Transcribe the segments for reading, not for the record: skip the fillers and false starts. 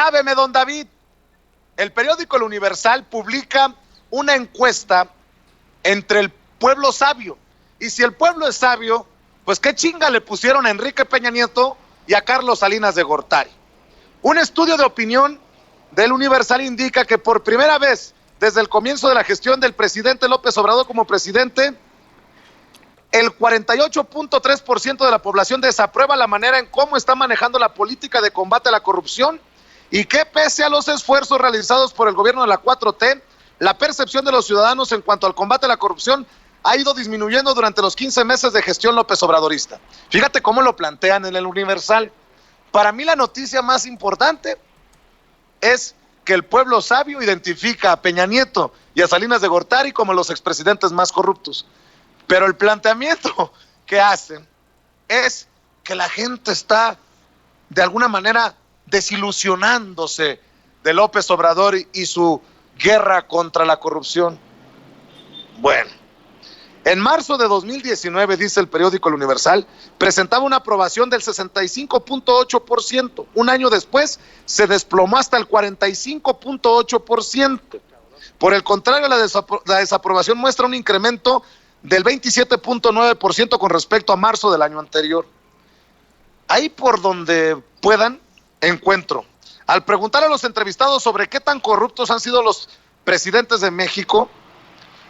Alábeme, don David. El periódico El Universal publica una encuesta entre el pueblo sabio. Y si el pueblo es sabio, pues qué chinga le pusieron a Enrique Peña Nieto y a Carlos Salinas de Gortari. Un estudio de opinión del Universal indica que por primera vez desde el comienzo de la gestión del presidente López Obrador como presidente, el 48.3% de la población desaprueba la manera en cómo está manejando la política de combate a la corrupción y que pese a los esfuerzos realizados por el gobierno de la 4T, la percepción de los ciudadanos en cuanto al combate a la corrupción ha ido disminuyendo durante los 15 meses de gestión López Obradorista. Fíjate cómo lo plantean en el Universal. Para mí la noticia más importante es que el pueblo sabio identifica a Peña Nieto y a Salinas de Gortari como los expresidentes más corruptos. Pero el planteamiento que hacen es que la gente está de alguna manera desilusionándose de López Obrador y su guerra contra la corrupción. Bueno, en marzo de 2019, dice el periódico El Universal, presentaba una aprobación del 65.8%. Un año después se desplomó hasta el 45.8%. Por el contrario, la desaprobación muestra un incremento del 27.9% con respecto a marzo del año anterior. Ahí por donde puedan, encuentro. Al preguntar a los entrevistados sobre qué tan corruptos han sido los presidentes de México,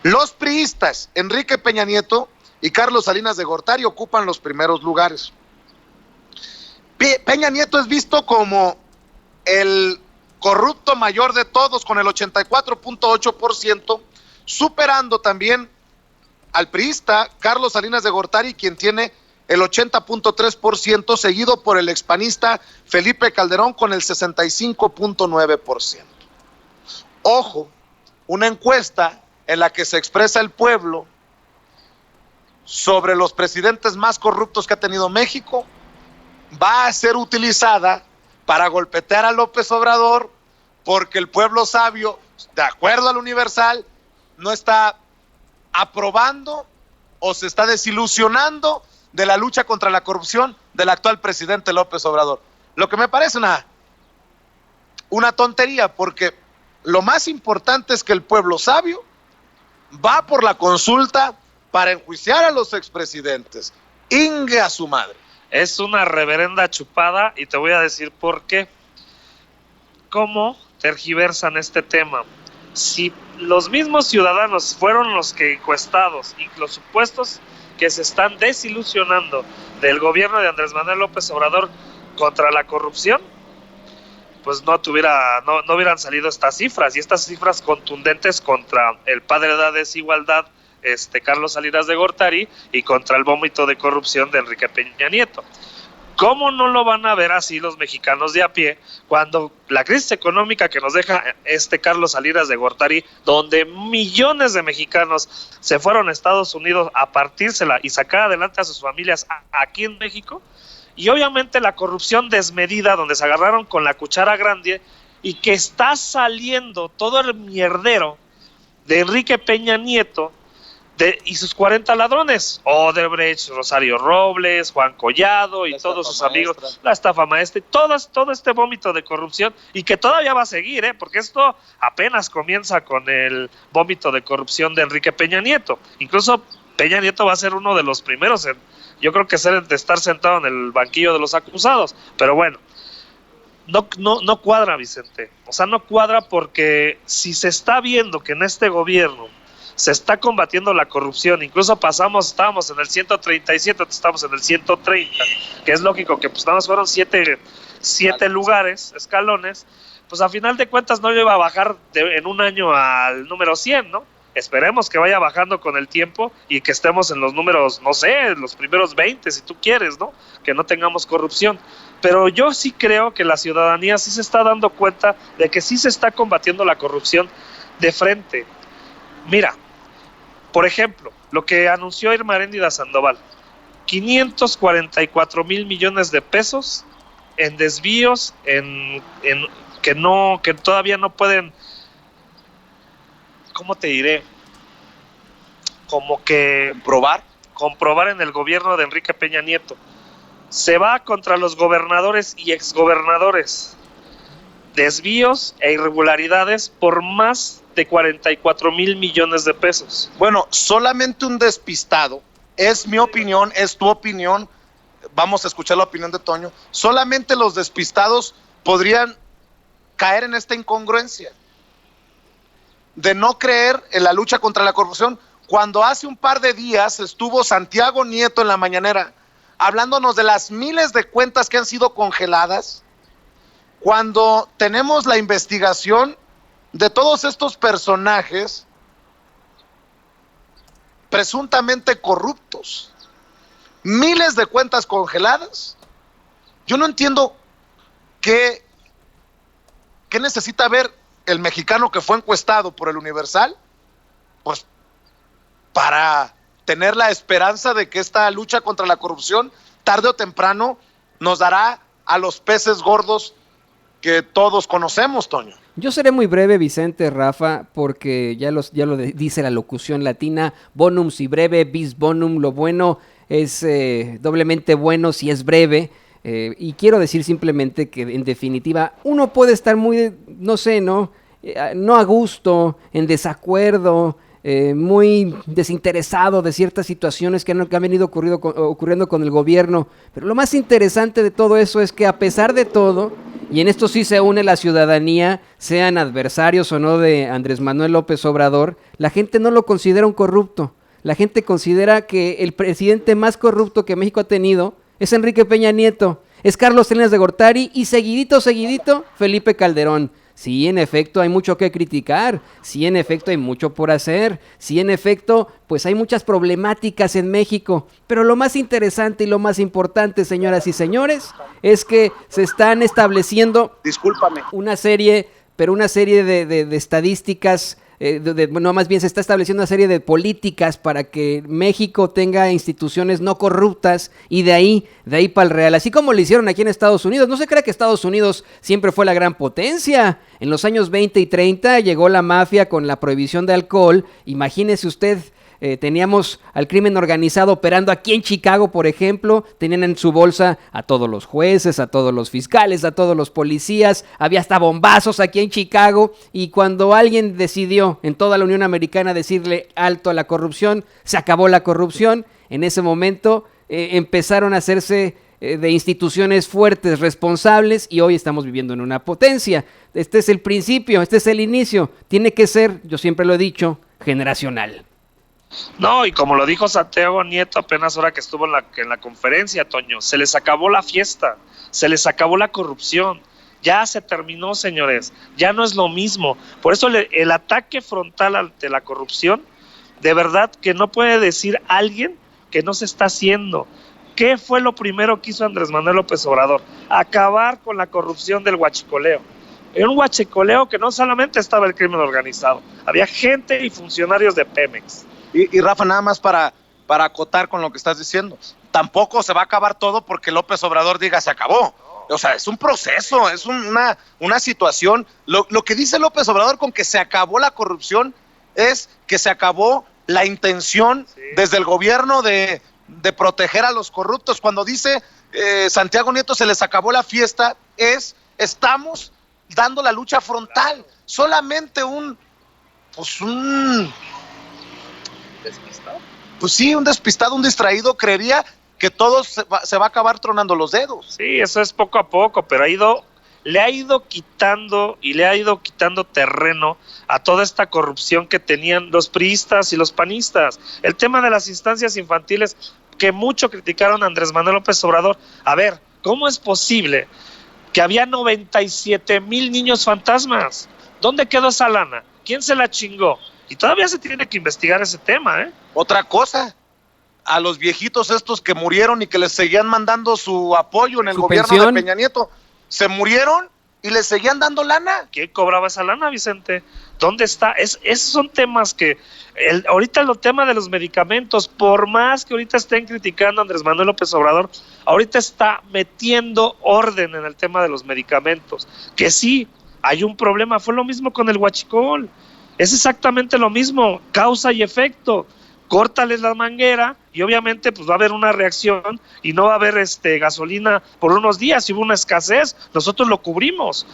los priistas Enrique Peña Nieto y Carlos Salinas de Gortari ocupan los primeros lugares. Peña Nieto es visto como el corrupto mayor de todos con el 84.8%, superando también al priista Carlos Salinas de Gortari, quien tiene el 80.3%, seguido por el expanista Felipe Calderón con el 65.9%. Ojo, una encuesta en la que se expresa el pueblo sobre los presidentes más corruptos que ha tenido México, va a ser utilizada para golpetear a López Obrador, porque el pueblo sabio, de acuerdo al Universal, no está aprobando o se está desilusionando de la lucha contra la corrupción del actual presidente López Obrador. Lo que me parece una tontería, porque lo más importante es que el pueblo sabio va por la consulta para enjuiciar a los expresidentes. Ingue a su madre. Es una reverenda chupada y te voy a decir por qué. ¿Cómo tergiversan este tema? Si los mismos ciudadanos fueron los que encuestados y los supuestos que se están desilusionando del gobierno de Andrés Manuel López Obrador contra la corrupción, pues no hubieran salido estas cifras, y estas cifras contundentes contra el padre de la desigualdad, Carlos Salinas de Gortari, y contra el vómito de corrupción de Enrique Peña Nieto. ¿Cómo no lo van a ver así los mexicanos de a pie cuando la crisis económica que nos deja Carlos Salinas de Gortari, donde millones de mexicanos se fueron a Estados Unidos a partírsela y sacar adelante a sus familias aquí en México? Y obviamente la corrupción desmedida, donde se agarraron con la cuchara grande y que está saliendo todo el mierdero de Enrique Peña Nieto y sus 40 ladrones, Odebrecht, Rosario Robles, Juan Collado y todos sus amigos, la estafa maestra, todo este vómito de corrupción, y que todavía va a seguir, porque esto apenas comienza con el vómito de corrupción de Enrique Peña Nieto. Incluso Peña Nieto va a ser uno de los primeros yo creo que de estar sentado en el banquillo de los acusados. Pero bueno, no cuadra, Vicente. O sea, no cuadra, porque si se está viendo que en este gobierno se está combatiendo la corrupción, incluso estábamos en el 137, estamos en el 130, que es lógico que pues nada más fueron siete escalones, pues a final de cuentas no iba a bajar en un año al número 100, ¿no? Esperemos que vaya bajando con el tiempo y que estemos en los números, no sé, los primeros 20, si tú quieres, ¿no? Que no tengamos corrupción. Pero yo sí creo que la ciudadanía sí se está dando cuenta de que sí se está combatiendo la corrupción de frente. Mira, por ejemplo, lo que anunció Irma Aréndida Sandoval, 544,000 millones de pesos en desvíos, que todavía no pueden, ¿cómo te diré? Como que comprobar en el gobierno de Enrique Peña Nieto. Se va contra los gobernadores y exgobernadores. desvíos e irregularidades por más de 44 mil millones de pesos. Bueno, solamente un despistado, es mi opinión, es tu opinión, vamos a escuchar la opinión de Toño, solamente los despistados podrían caer en esta incongruencia de no creer en la lucha contra la corrupción, cuando hace un par de días estuvo Santiago Nieto en la mañanera hablándonos de las miles de cuentas que han sido congeladas, cuando tenemos la investigación de todos estos personajes presuntamente corruptos, miles de cuentas congeladas. Yo no entiendo qué necesita ver el mexicano que fue encuestado por el Universal, pues para tener la esperanza de que esta lucha contra la corrupción tarde o temprano nos dará a los peces gordos que todos conocemos, Toño. Yo seré muy breve, Vicente, Rafa, porque ya lo dice la locución latina, bonum si breve, bis bonum, lo bueno es doblemente bueno si es breve, y quiero decir simplemente que en definitiva uno puede estar muy, no sé, no a gusto, en desacuerdo, muy desinteresado de ciertas situaciones que han venido ocurriendo con el gobierno, pero lo más interesante de todo eso es que a pesar de todo, y en esto sí se une la ciudadanía, sean adversarios o no de Andrés Manuel López Obrador, la gente no lo considera un corrupto. La gente considera que el presidente más corrupto que México ha tenido es Enrique Peña Nieto, es Carlos Salinas de Gortari y seguidito, Felipe Calderón. Sí, en efecto, hay mucho que criticar, sí, en efecto, hay mucho por hacer, sí, en efecto, pues hay muchas problemáticas en México, pero lo más interesante y lo más importante, señoras y señores, es que se están estableciendo una serie de estadísticas, más bien se está estableciendo una serie de políticas para que México tenga instituciones no corruptas y de ahí para el real, así como lo hicieron aquí en Estados Unidos. No se crea que Estados Unidos siempre fue la gran potencia. En los años 20 y 30 llegó la mafia con la prohibición de alcohol. Imagínese usted, teníamos al crimen organizado operando aquí en Chicago, por ejemplo, tenían en su bolsa a todos los jueces, a todos los fiscales, a todos los policías, había hasta bombazos aquí en Chicago, y cuando alguien decidió en toda la Unión Americana decirle alto a la corrupción, se acabó la corrupción. En ese momento empezaron a hacerse de instituciones fuertes, responsables, y hoy estamos viviendo en una potencia. Este es el principio, este es el inicio, tiene que ser, yo siempre lo he dicho, generacional. No, y como lo dijo Santiago Nieto apenas ahora que estuvo en la conferencia, Toño, se les acabó la fiesta, se les acabó la corrupción, ya se terminó, señores, ya no es lo mismo. Por eso el ataque frontal ante la corrupción, de verdad que no puede decir alguien que no se está haciendo. ¿Qué fue lo primero que hizo Andrés Manuel López Obrador? Acabar con la corrupción del huachicoleo. Era un huachicoleo que no solamente estaba el crimen organizado, había gente y funcionarios de Pemex. Y Rafa, nada más para acotar con lo que estás diciendo, tampoco se va a acabar todo porque López Obrador diga se acabó. O sea, es un proceso, es una situación. Lo que dice López Obrador con que se acabó la corrupción es que se acabó la intención desde el gobierno de proteger a los corruptos. Cuando dice Santiago Nieto se les acabó la fiesta, estamos dando la lucha frontal. Solamente un despistado, un distraído creería que todo se va a acabar tronando los dedos. Sí, eso es poco a poco, pero le ha ido quitando terreno a toda esta corrupción que tenían los priistas y los panistas. El tema de las instancias infantiles, que mucho criticaron a Andrés Manuel López Obrador. A ver, ¿cómo es posible que había 97,000 niños fantasmas? ¿Dónde quedó esa lana? ¿Quién se la chingó? Y todavía se tiene que investigar ese tema, ¿eh? Otra cosa, a los viejitos estos que murieron y que les seguían mandando su apoyo en el gobierno de Peña Nieto, se murieron y les seguían dando lana. ¿Quién cobraba esa lana, Vicente? ¿Dónde está? Esos son temas que, ahorita el tema de los medicamentos, por más que ahorita estén criticando a Andrés Manuel López Obrador, ahorita está metiendo orden en el tema de los medicamentos, que sí, hay un problema, fue lo mismo con el huachicol. Es exactamente lo mismo, causa y efecto. Córtales la manguera y obviamente pues va a haber una reacción y no va a haber gasolina por unos días. Si hubo una escasez, nosotros lo cubrimos.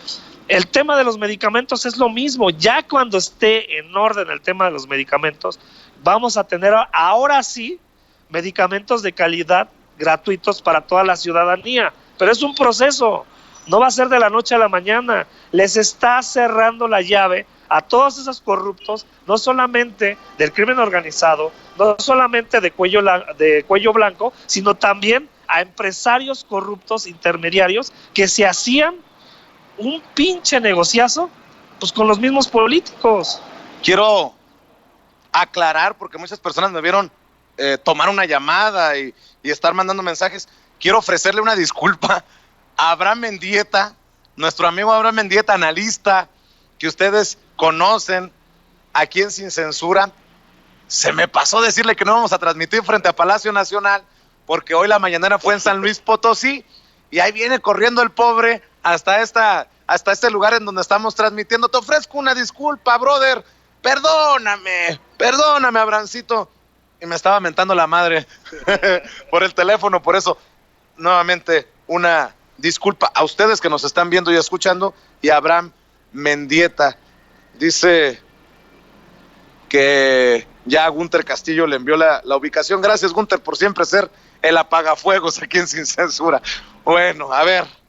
El tema de los medicamentos es lo mismo. Ya cuando esté en orden el tema de los medicamentos, vamos a tener ahora sí medicamentos de calidad gratuitos para toda la ciudadanía. Pero es un proceso, no va a ser de la noche a la mañana. Les está cerrando la llave a todos esos corruptos, no solamente del crimen organizado, no solamente de cuello blanco, sino también a empresarios corruptos intermediarios que se hacían un pinche negociazo pues con los mismos políticos. Quiero aclarar, porque muchas personas me vieron tomar una llamada y estar mandando mensajes. Quiero ofrecerle una disculpa a Abraham Mendieta, nuestro amigo Abraham Mendieta, analista que ustedes conocen aquí en Sin Censura. Se me pasó decirle que no vamos a transmitir frente a Palacio Nacional porque hoy la mañanera fue en San Luis Potosí y ahí viene corriendo el pobre hasta este lugar en donde estamos transmitiendo. Te ofrezco una disculpa, brother. Perdóname, Abrancito. Y me estaba mentando la madre por el teléfono, por eso, nuevamente, una disculpa a ustedes que nos están viendo y escuchando, y a Abraham Mendieta. Dice que ya Gunter Castillo le envió la ubicación. Gracias, Gunter, por siempre ser el apagafuegos aquí en Sin Censura. Bueno, a ver.